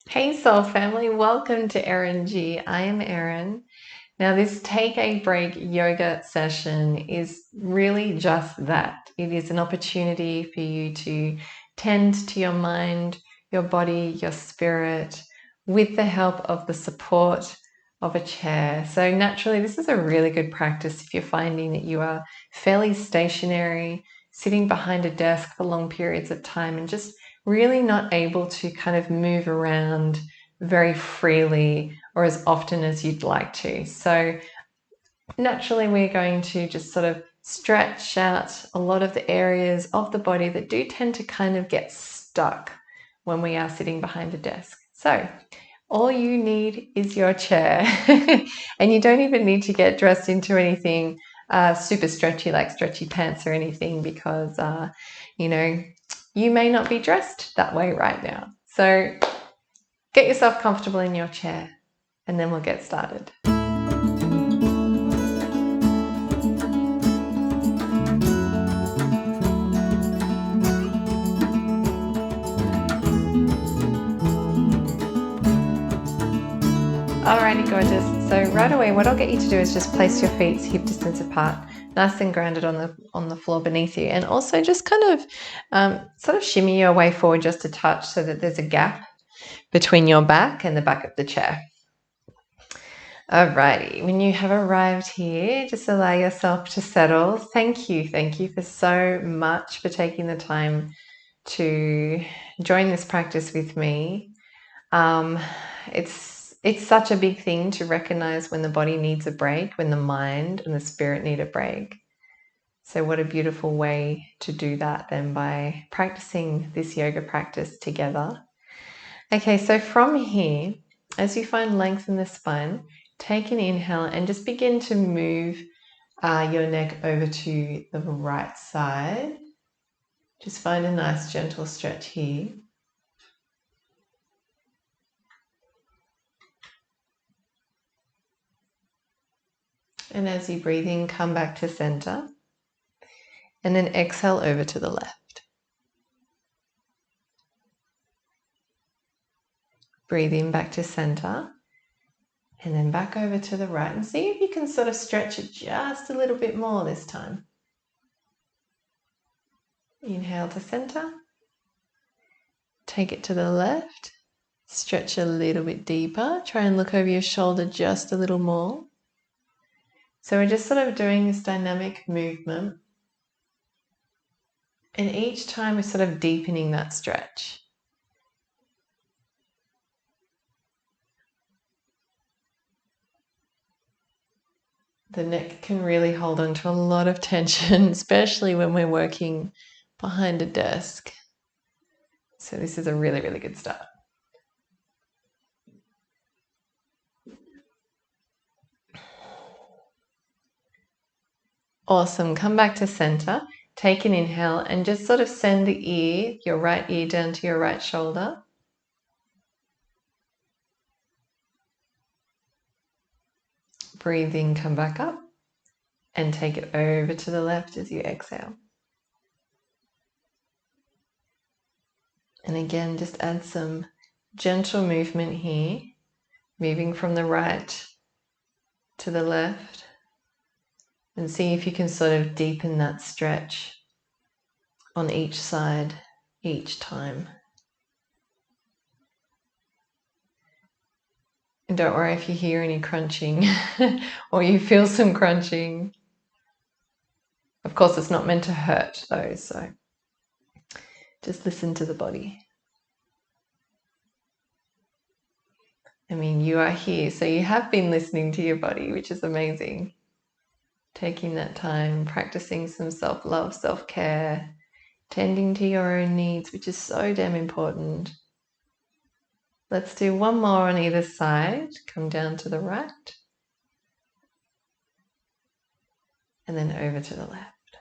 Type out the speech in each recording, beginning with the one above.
Hey Soul Family, welcome to Eringy. I am Erin. Now, this take a break yoga session is really just that. It is an opportunity for you to tend to your mind, your body, your spirit with the help of the support of a chair. So, naturally, this is a really good practice if you're finding that you are fairly stationary, sitting behind a desk for long periods of time, and just really not able to kind of move around very freely or as often as you'd like to. So naturally, we're going to just sort of stretch out a lot of the areas of the body that do tend to kind of get stuck when we are sitting behind a desk. So all you need is your chair and you don't even need to get dressed into anything super stretchy like stretchy pants or anything because you may not be dressed that way right now. So get yourself comfortable in your chair and then we'll get started. Alrighty, gorgeous. So right away, what I'll get you to do is just place your feet hip distance apart, nice and grounded on the floor beneath you, and also just kind of sort of shimmy your way forward just a touch so that there's a gap between your back and the back of the chair. Alrighty, when you have arrived here, just allow yourself to settle. Thank you for so much for taking the time to join this practice with me. It's such a big thing to recognize when the body needs a break, when the mind and the spirit need a break. So what a beautiful way to do that than by practicing this yoga practice together. Okay, so from here, as you find length in the spine, take an inhale and just begin to move your neck over to the right side. Just find a nice gentle stretch here. And as you breathe in, come back to center. And then exhale over to the left. Breathe in back to center. And then back over to the right. And see if you can sort of stretch it just a little bit more this time. Inhale to center. Take it to the left. Stretch a little bit deeper. Try and look over your shoulder just a little more. So we're just sort of doing this dynamic movement. And each time we're sort of deepening that stretch. The neck can really hold on to a lot of tension, especially when we're working behind a desk. So this is a really, really good start. Awesome. Come back to center. Take an inhale and just sort of send the ear, your right ear, down to your right shoulder. Breathe in, come back up, and take it over to the left as you exhale. And again, just add some gentle movement here, moving from the right to the left. And see if you can sort of deepen that stretch on each side each time. And don't worry if you hear any crunching or you feel some crunching. Of course, it's not meant to hurt though, so just listen to the body. I mean, you are here, so you have been listening to your body, which is amazing. Taking that time, practicing some self-love, self-care, tending to your own needs, which is so damn important. Let's do one more on either side. Come down to the right. And then over to the left.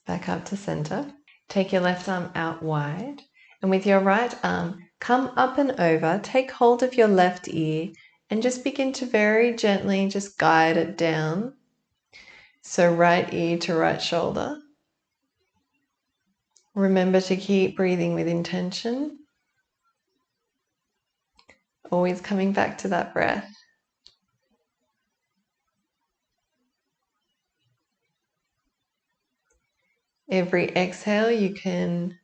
Back up to center. Take your left arm out wide. And with your right arm, come up and over. Take hold of your left ear and just begin to very gently just guide it down. So right ear to right shoulder. Remember to keep breathing with intention. Always coming back to that breath. Every exhale, you can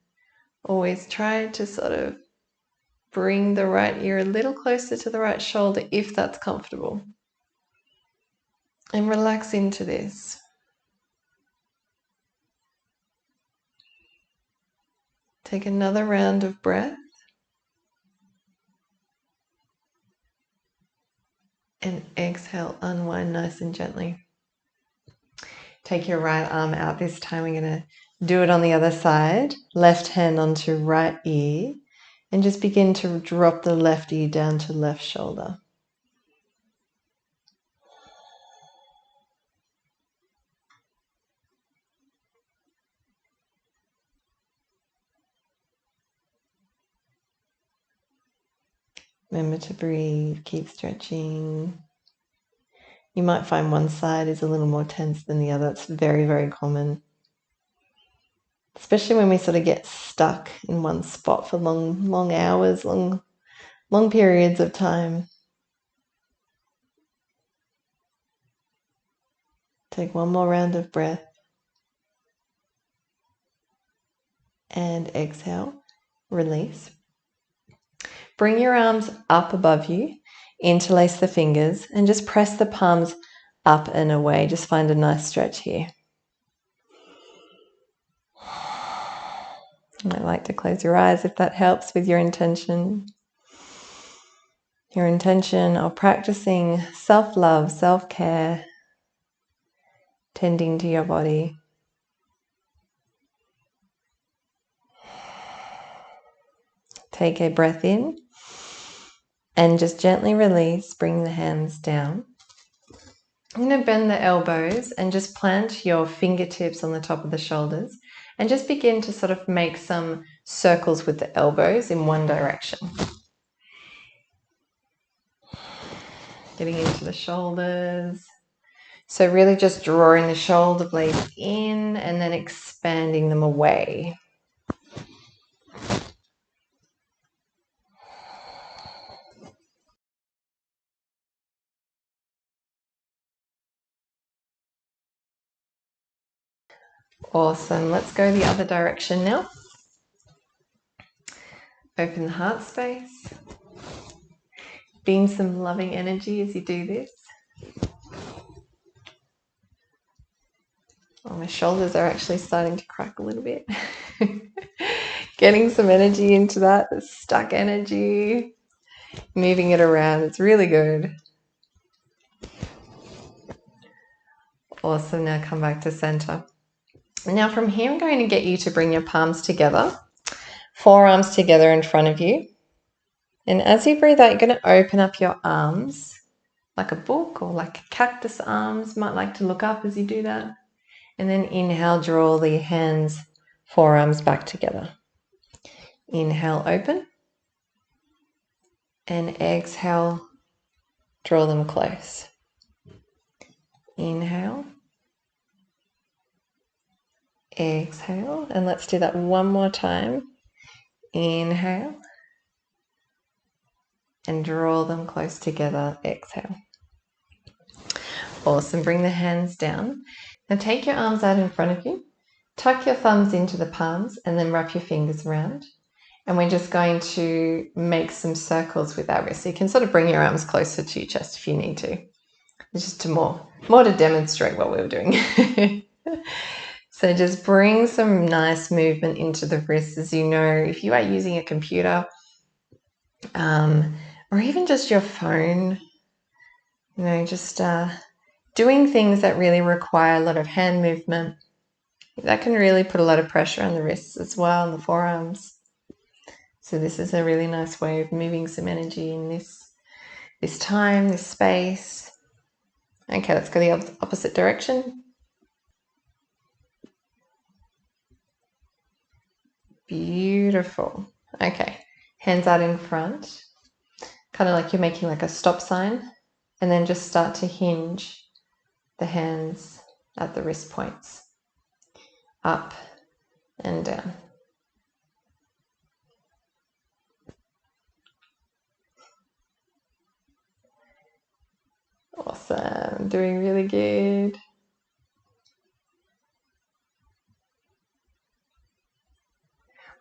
always try to sort of bring the right ear a little closer to the right shoulder if that's comfortable. And relax into this. Take another round of breath. And exhale, unwind nice and gently. Take your right arm out. This time we're going to do it on the other side. Left hand onto right ear. And just begin to drop the left ear down to left shoulder. Remember to breathe, keep stretching. You might find one side is a little more tense than the other. It's very, very common. Especially when we sort of get stuck in one spot for long hours, long periods of time. Take one more round of breath. And exhale, release. Bring your arms up above you, interlace the fingers, and just press the palms up and away. Just find a nice stretch here. You might like to close your eyes if that helps with your intention. Your intention of practicing self-love, self-care, tending to your body. Take a breath in and just gently release, bring the hands down. I'm going to bend the elbows and just plant your fingertips on the top of the shoulders and just begin to sort of make some circles with the elbows in one direction. Getting into the shoulders. So really just drawing the shoulder blades in and then expanding them away. Awesome. Let's go the other direction now. Open the heart space. Beam some loving energy as you do this. Oh, my shoulders are actually starting to crack a little bit. Getting some energy into that, stuck energy. Moving it around. It's really good. Awesome. Now come back to center. Now from here, I'm going to get you to bring your palms together. Forearms together in front of you. And as you breathe out, you're going to open up your arms like a book or like cactus arms. Might like to look up as you do that. And then inhale, draw the hands, forearms back together. Inhale, open. And exhale, draw them close. Inhale. Exhale. And let's do that one more time. Inhale. And draw them close together. Exhale. Awesome. Bring the hands down. Now take your arms out in front of you. Tuck your thumbs into the palms and then wrap your fingers around. And we're just going to make some circles with our wrists. So you can sort of bring your arms closer to your chest if you need to. It's just more to demonstrate what we were doing. So just bring some nice movement into the wrists. As you know, if you are using a computer or even just your phone, you know, just doing things that really require a lot of hand movement, that can really put a lot of pressure on the wrists as well and the forearms. So this is a really nice way of moving some energy in this time, this space. Okay, let's go the opposite direction. Beautiful. Okay, hands out in front, kind of like you're making like a stop sign, and then just start to hinge the hands at the wrist points, up and down. Doing really good.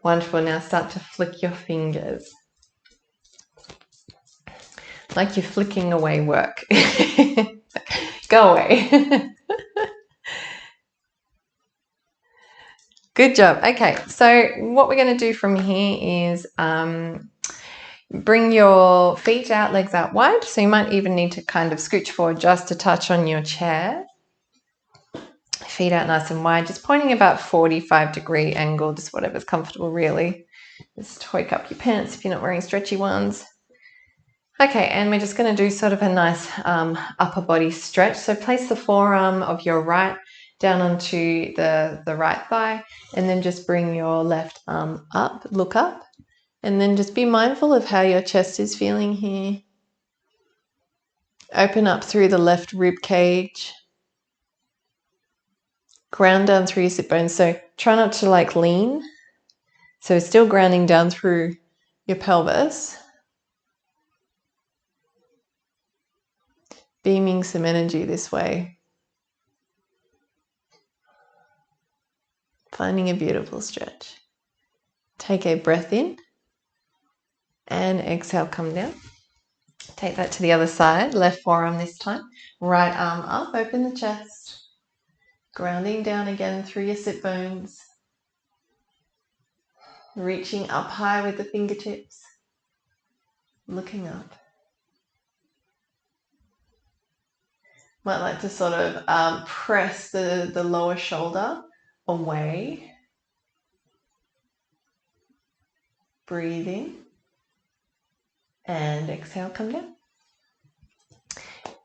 Wonderful. Now start to flick your fingers. Like you're flicking away work. Go away. Good job. Okay, so what we're going to do from here is bring your feet out, legs out wide. So you might even need to kind of scooch forward just to touch on your chair. Feet out nice and wide, just pointing about 45-degree angle, just whatever's comfortable really. Just hike up your pants if you're not wearing stretchy ones. Okay, and we're just going to do sort of a nice upper body stretch. So place the forearm of your right down onto the right thigh, and then just bring your left arm up, look up, and then just be mindful of how your chest is feeling here. Open up through the left rib cage. Ground down through your sit bones. So try not to like lean. So still grounding down through your pelvis. Beaming some energy this way. Finding a beautiful stretch. Take a breath in and exhale, come down. Take that to the other side, left forearm this time. Right arm up, open the chest. Grounding down again through your sit bones. Reaching up high with the fingertips. Looking up. Might like to sort of press the lower shoulder away. Breathe in. And exhale, come down.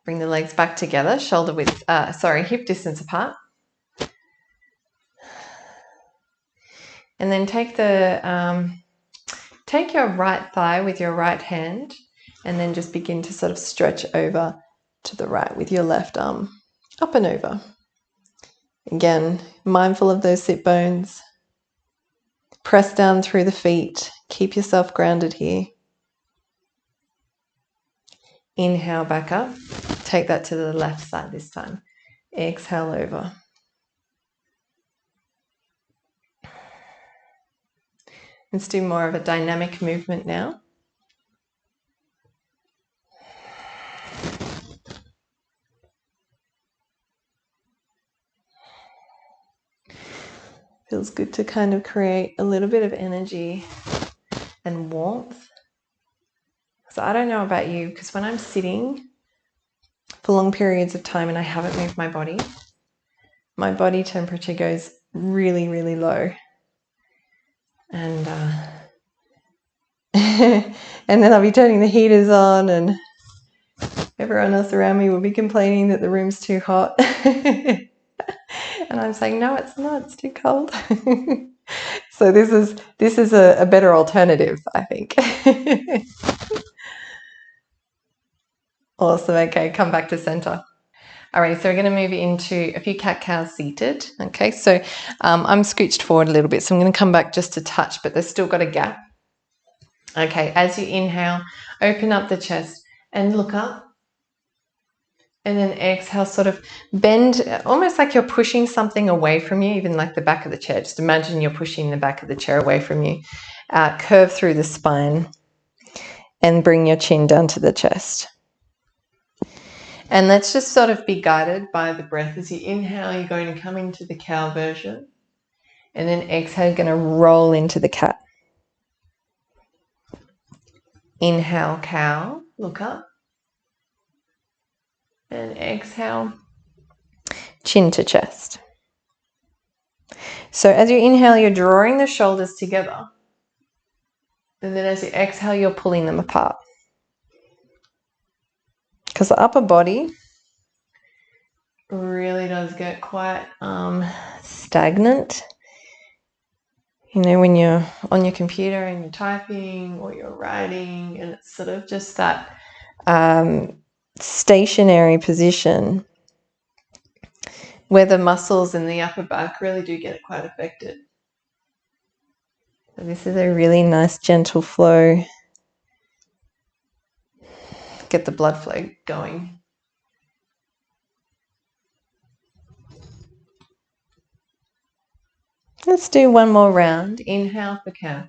Bring the legs back together, hip distance apart. And then take your right thigh with your right hand, and then just begin to sort of stretch over to the right with your left arm, up and over. Again, mindful of those sit bones. Press down through the feet. Keep yourself grounded here. Inhale back up. Take that to the left side this time. Exhale over. Let's do more of a dynamic movement now. Feels good to kind of create a little bit of energy and warmth. So I don't know about you, because when I'm sitting for long periods of time and I haven't moved my body temperature goes really, really low. And and then I'll be turning the heaters on and everyone else around me will be complaining that the room's too hot. And I'm saying, no, it's not, it's too cold. So this is a better alternative, I think. Awesome. Okay, come back to center. All right, so we're going to move into a few cat-cows seated. Okay, so I'm scooched forward a little bit, so I'm going to come back just a touch, but there's still got a gap. Okay, as you inhale, open up the chest and look up. And then exhale, sort of bend, almost like you're pushing something away from you, even like the back of the chair. Just imagine you're pushing the back of the chair away from you. Curve through the spine and bring your chin down to the chest. And let's just sort of be guided by the breath. As you inhale, you're going to come into the cow version. And then exhale, you're going to roll into the cat. Inhale, cow, look up. And exhale, chin to chest. So as you inhale, you're drawing the shoulders together. And then as you exhale, you're pulling them apart. Because the upper body really does get quite stagnant. You know, when you're on your computer and you're typing or you're writing, and it's sort of just that stationary position where the muscles in the upper back really do get quite affected. So this is a really nice gentle flow. Get the blood flow going. Let's do one more round. Inhale for cow.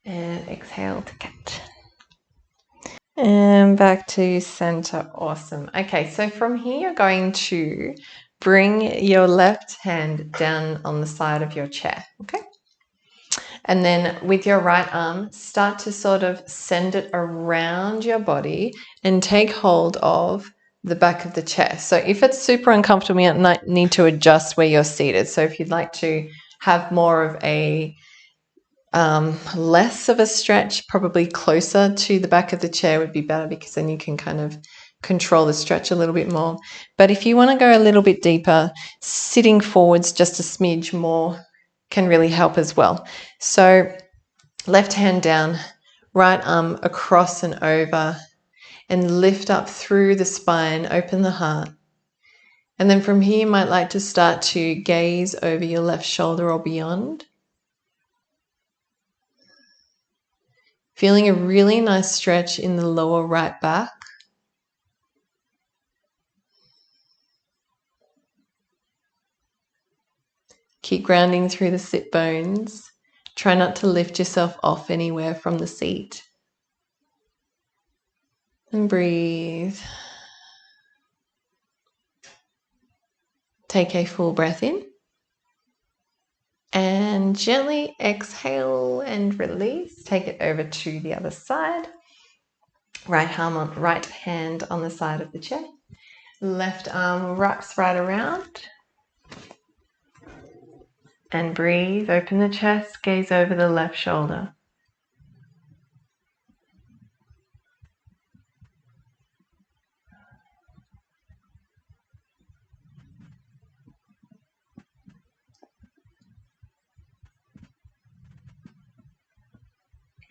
And exhale to cat. And back to center. Awesome. Okay, so from here, you're going to bring your left hand down on the side of your chair. Okay. And then with your right arm, start to sort of send it around your body and take hold of the back of the chair. So if it's super uncomfortable, you might need to adjust where you're seated. So if you'd like to have more of a less of a stretch, probably closer to the back of the chair would be better, because then you can kind of control the stretch a little bit more. But if you want to go a little bit deeper, sitting forwards just a smidge more can really help as well. So left hand down, right arm across and over, and lift up through the spine, open the heart. And then from here, you might like to start to gaze over your left shoulder or beyond. Feeling a really nice stretch in the lower right back. Keep grounding through the sit bones. Try not to lift yourself off anywhere from the seat. And breathe. Take a full breath in. And gently exhale and release. Take it over to the other side. Right hand on the side of the chair. Left arm wraps right around. And breathe. Open the chest. Gaze over the left shoulder.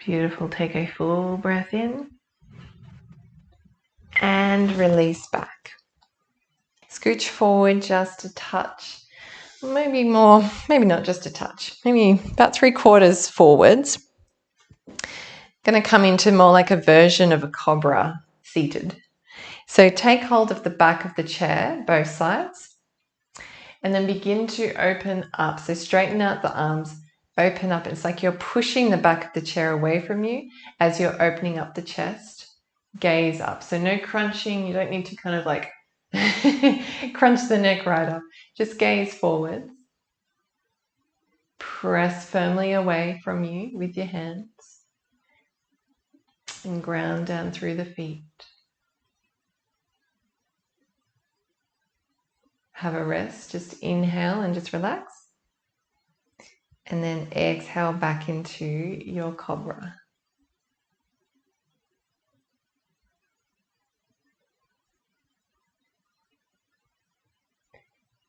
Beautiful. Take a full breath in. And release back. Scooch forward just a touch. Maybe more, maybe not just a touch. Maybe about 3/4 forwards. Going to come into more like a version of a cobra seated. So take hold of the back of the chair, both sides, and then begin to open up. So straighten out the arms, open up. It's like you're pushing the back of the chair away from you as you're opening up the chest. Gaze up. So no crunching. You don't need to kind of like crunch the neck right up. Just gaze forward. Press firmly away from you with your hands. And ground down through the feet. Have a rest. Just inhale and just relax. And then exhale back into your cobra.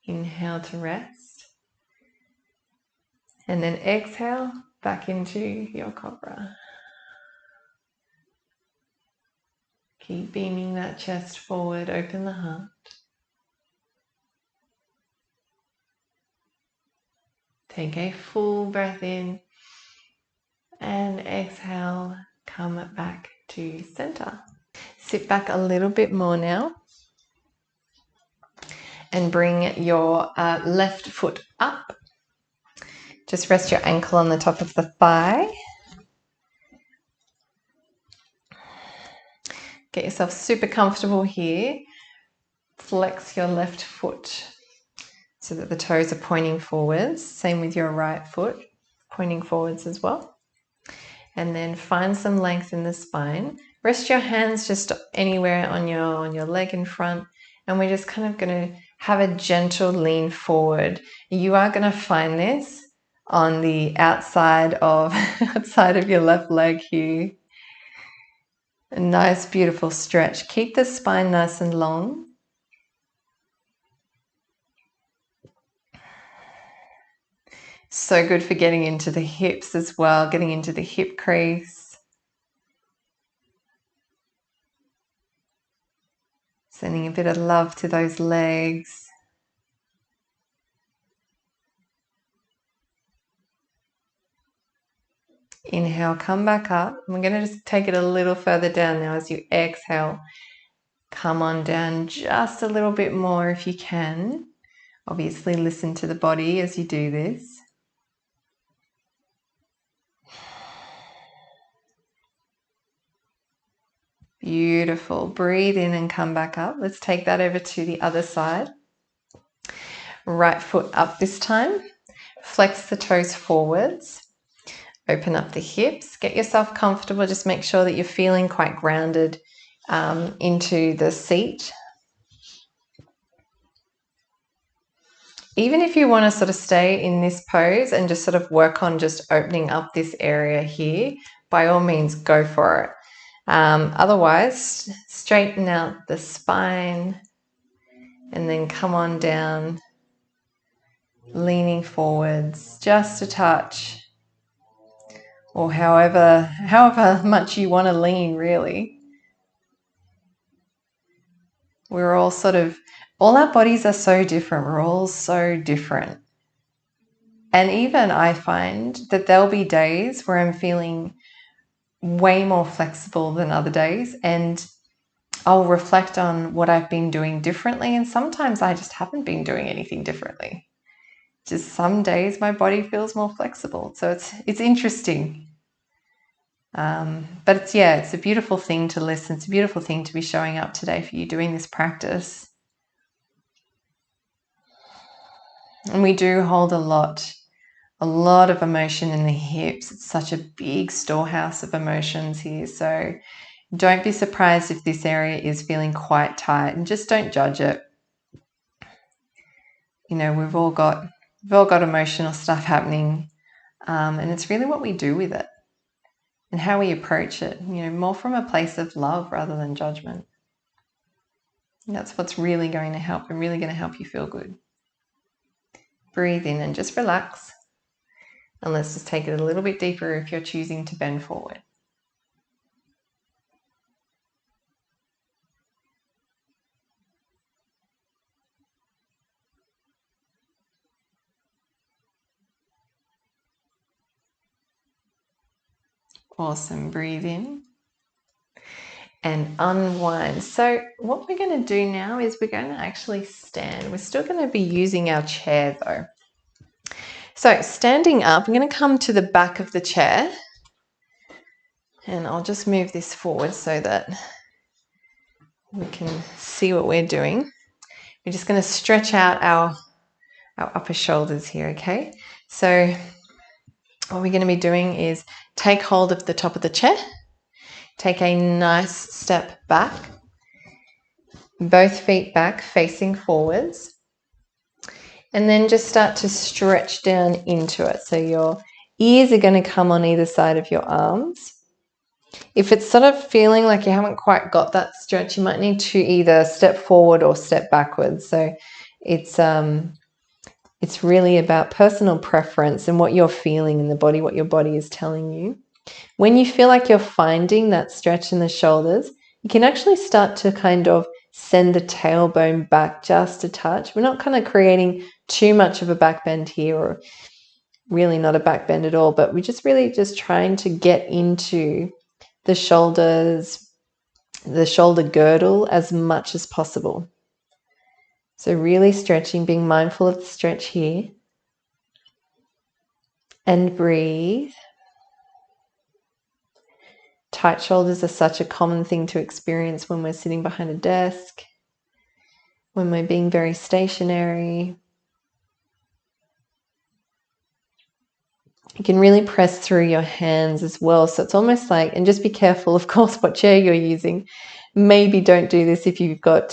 Inhale to rest. And then exhale back into your cobra. Keep beaming that chest forward. Open the heart. Take a full breath in. And exhale. Come back to center. Sit back a little bit more now. And bring your left foot up. Just rest your ankle on the top of the thigh. Get yourself super comfortable here. Flex your left foot so that the toes are pointing forwards. Same with your right foot, pointing forwards as well. And then find some length in the spine. Rest your hands just anywhere on your leg in front. And we're just kind of going to have a gentle lean forward. You are going to find this on the outside of your left leg here. A nice, beautiful stretch. Keep the spine nice and long. So good for getting into the hips as well, getting into the hip crease. Sending a bit of love to those legs. Inhale, come back up. We're going to just take it a little further down now as you exhale. Come on down just a little bit more if you can. Obviously, listen to the body as you do this. Beautiful. Breathe in and come back up. Let's take that over to the other side. Right foot up this time. Flex the toes forwards. Open up the hips. Get yourself comfortable. Just make sure that you're feeling quite grounded into the seat. Even if you want to sort of stay in this pose and just sort of work on just opening up this area here, by all means, go for it. Otherwise, straighten out the spine and then come on down, leaning forwards just a touch, or however much you want to lean, really. We're all all our bodies are so different. We're all so different. And even I find that there'll be days where I'm feeling way more flexible than other days, and I'll reflect on what I've been doing differently, and sometimes I just haven't been doing anything differently. Just some days my body feels more flexible, so it's interesting. But it's a beautiful thing to listen. It's a beautiful thing to be showing up today for you doing this practice. And we do hold a lot of emotion in the hips. It's such a big storehouse of emotions here, so don't be surprised if this area is feeling quite tight, and just don't judge it. You know, we've all got emotional stuff happening, and it's really what we do with it and how we approach it, you know, more from a place of love rather than judgment. And that's what's really going to help and really going to help you feel good. Breathe in and just relax. And let's just take it a little bit deeper if you're choosing to bend forward. Awesome. Breathe in and unwind. So what we're going to do now is we're going to actually stand. We're still going to be using our chair though. So standing up, I'm going to come to the back of the chair, and I'll just move this forward so that we can see what we're doing. We're just going to stretch out our upper shoulders here, okay? So what we're going to be doing is take hold of the top of the chair, take a nice step back, both feet back facing forwards, and then just start to stretch down into it. So your ears are going to come on either side of your arms. If it's sort of feeling like you haven't quite got that stretch, you might need to either step forward or step backwards. So it's really about personal preference and what you're feeling in the body, what your body is telling you. When you feel like you're finding that stretch in the shoulders, you can actually start to kind of send the tailbone back just a touch. We're not kind of creating too much of a back bend here, or really not a back bend at all, but we're just really just trying to get into the shoulders, the shoulder girdle as much as possible. So really stretching, being mindful of the stretch here. And breathe. Tight shoulders are such a common thing to experience when we're sitting behind a desk, when we're being very stationary. You can really press through your hands as well. So it's almost like, and just be careful, of course, what chair you're using. Maybe don't do this if you've got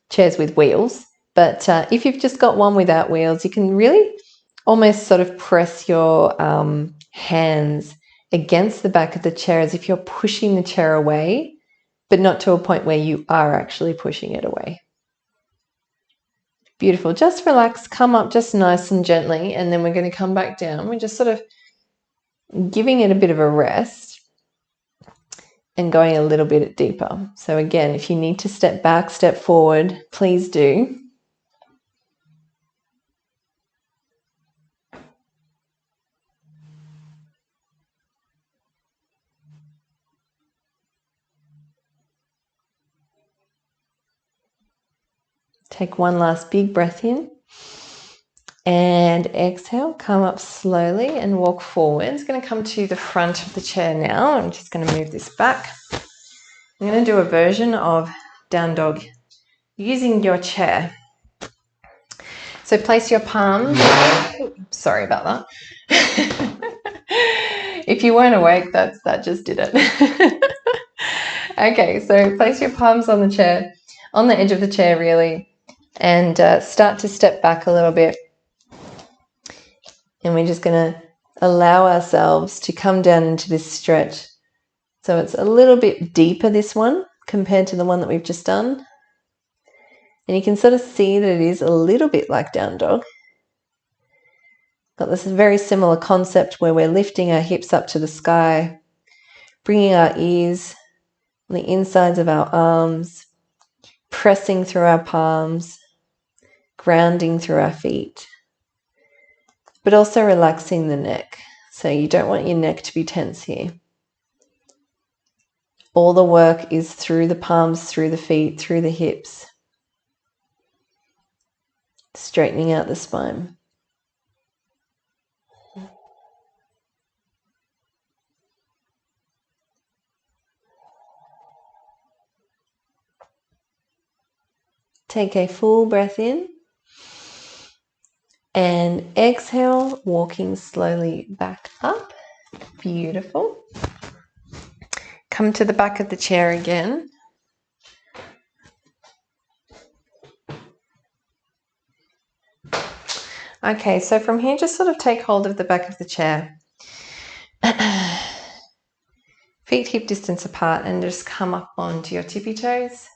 chairs with wheels. But if you've just got one without wheels, you can really almost sort of press your hands against the back of the chair as if you're pushing the chair away, but not to a point where you are actually pushing it away. Beautiful. Just relax, come up just nice and gently, and then we're going to come back down. We're just sort of giving it a bit of a rest and going a little bit deeper. So again, if you need to step back, step forward, please do. Take one last big breath in. And exhale, come up slowly and walk forward. It's going to come to the front of the chair now. I'm just going to move this back. I'm going to do a version of down dog using your chair. So place your palms. Sorry about that. If you weren't awake, that just did it. Okay, so place your palms on the chair, on the edge of the chair really, and start to step back a little bit. And we're just going to allow ourselves to come down into this stretch. So it's a little bit deeper, this one, compared to the one that we've just done. And you can sort of see that it is a little bit like down dog. Got this very similar concept where we're lifting our hips up to the sky, bringing our ears on the insides of our arms, pressing through our palms, grounding through our feet, but also relaxing the neck. So you don't want your neck to be tense here. All the work is through the palms, through the feet, through the hips, straightening out the spine. Take a full breath in and exhale, walking slowly back up. Beautiful. Come to the back of the chair again. Okay, so from here, just sort of take hold of the back of the chair. Feet hip distance apart and just come up onto your tippy toes.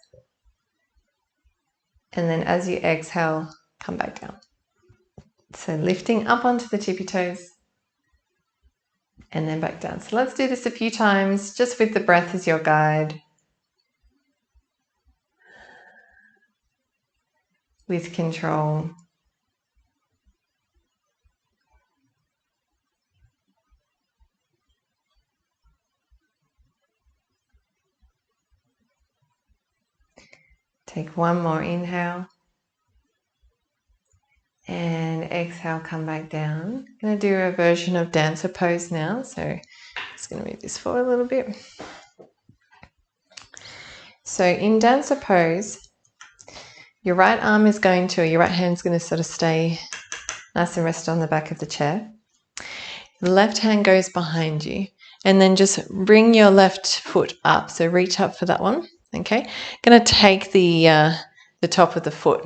And then as you exhale, come back down. So lifting up onto the tippy toes and then back down. So let's do this a few times, just with the breath as your guide. With control. Take one more inhale. And exhale, come back down. I'm going to do a version of dancer pose now. So just going to move this forward a little bit. So in dancer pose, your right arm is going to, or your right hand is going to sort of stay nice and rested on the back of the chair. The left hand goes behind you. And then just bring your left foot up. So reach up for that one. Okay. Going to take the top of the foot.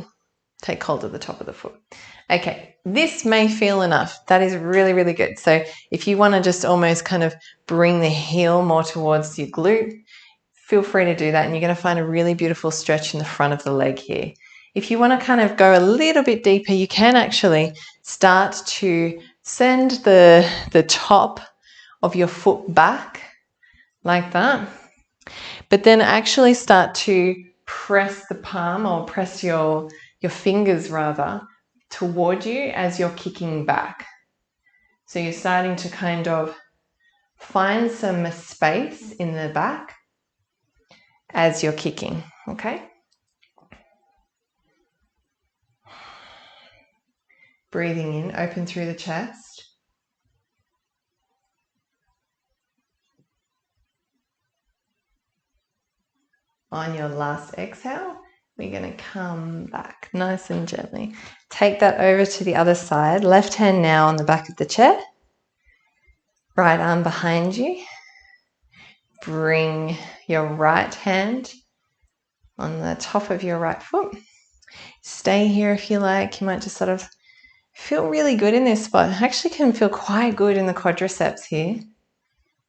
Take hold of the top of the foot. Okay, this may feel enough. That is really, really good. So if you want to just almost kind of bring the heel more towards your glute, feel free to do that. And you're going to find a really beautiful stretch in the front of the leg here. If you want to kind of go a little bit deeper, you can actually start to send the top of your foot back like that. But then actually start to press the palm, or press your fingers rather, toward you as you're kicking back. So you're starting to kind of find some space in the back as you're kicking, okay? Breathing in, open through the chest. On your last exhale, we're going to come back nice and gently. Take that over to the other side. Left hand now on the back of the chair. Right arm behind you. Bring your right hand on the top of your right foot. Stay here if you like. You might just sort of feel really good in this spot. Actually can feel quite good in the quadriceps here.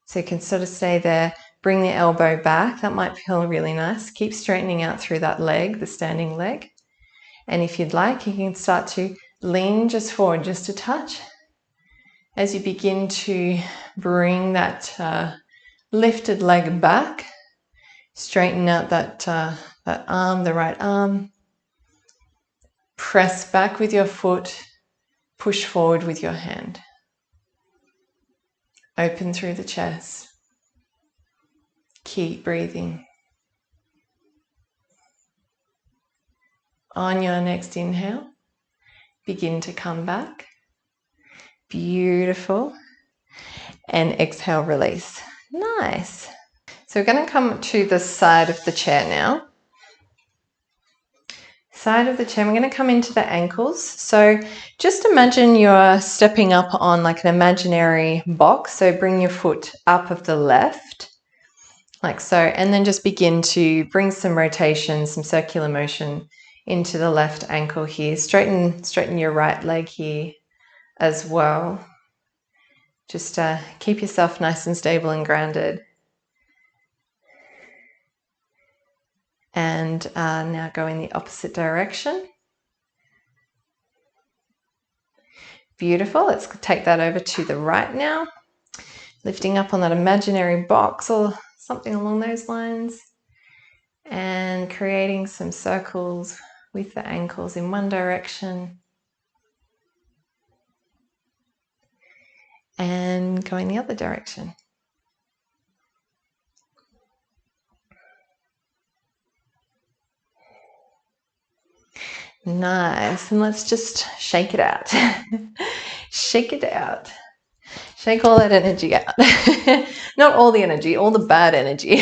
So you can sort of stay there. Bring the elbow back. That might feel really nice. Keep straightening out through that leg, the standing leg. And if you'd like, you can start to lean just forward, just a touch. As you begin to bring that lifted leg back, straighten out that arm, the right arm. Press back with your foot. Push forward with your hand. Open through the chest. Keep breathing. On your next inhale, begin to come back. Beautiful. And exhale, release. Nice. So we're going to come to the side of the chair now. Side of the chair, we're going to come into the ankles. So just imagine you're stepping up on like an imaginary box. So bring your foot up of the left, like so, and then just begin to bring some rotation, some circular motion into the left ankle here. Straighten your right leg here as well. Just keep yourself nice and stable and grounded. And now go in the opposite direction. Beautiful. Let's take that over to the right now. Lifting up on that imaginary box or something along those lines. And creating some circles with the ankles in one direction. And going the other direction. Nice. And let's just shake it out. Shake it out. Shake all that energy out. Not all the energy, all the bad energy.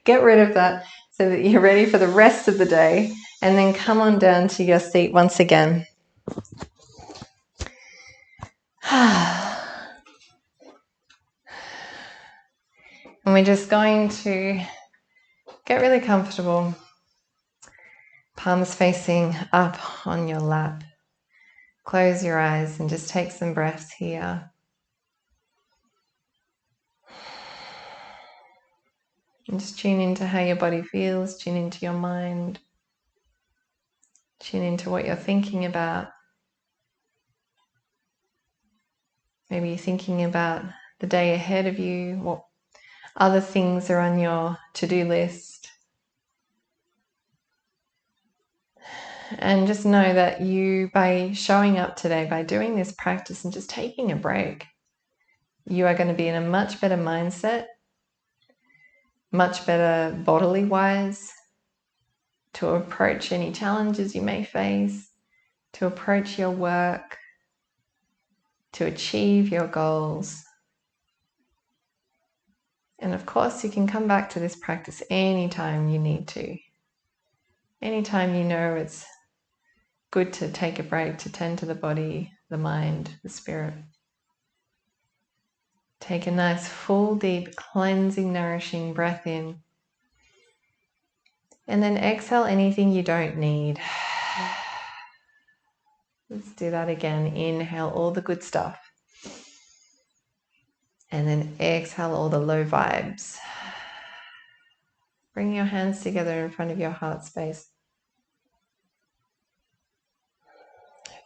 Get rid of that so that you're ready for the rest of the day. And then come on down to your seat once again. And we're just going to get really comfortable. Palms facing up on your lap. Close your eyes and just take some breaths here. And just tune into how your body feels, tune into your mind, tune into what you're thinking about. Maybe you're thinking about the day ahead of you, what other things are on your to-do list. And just know that you, by showing up today, by doing this practice and just taking a break, you are going to be in a much better mindset, much better bodily wise, to approach any challenges you may face, to approach your work, to achieve your goals. And of course, you can come back to this practice anytime you need to. Anytime you know it's good to take a break, to tend to the body, the mind, the spirit. Take a nice, full, deep, cleansing, nourishing breath in. And then exhale anything you don't need. Let's do that again. Inhale all the good stuff. And then exhale all the low vibes. Bring your hands together in front of your heart space.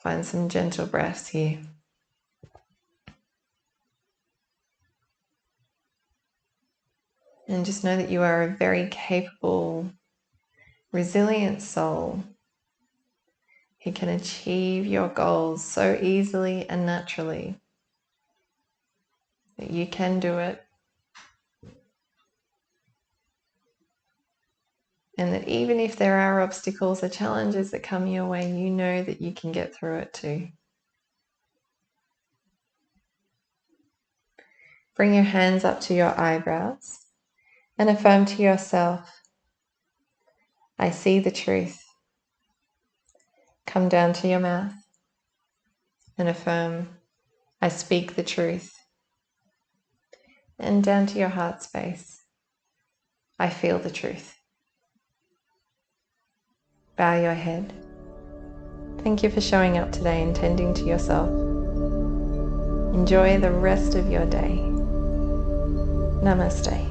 Find some gentle breaths here. And just know that you are a very capable, resilient soul who can achieve your goals so easily and naturally. That you can do it. And that even if there are obstacles or challenges that come your way, you know that you can get through it too. Bring your hands up to your eyebrows and affirm to yourself, I see the truth. Come down to your mouth and affirm, I speak the truth. And down to your heart space, I feel the truth. Bow your head. Thank you for showing up today and tending to yourself. Enjoy the rest of your day. Namaste.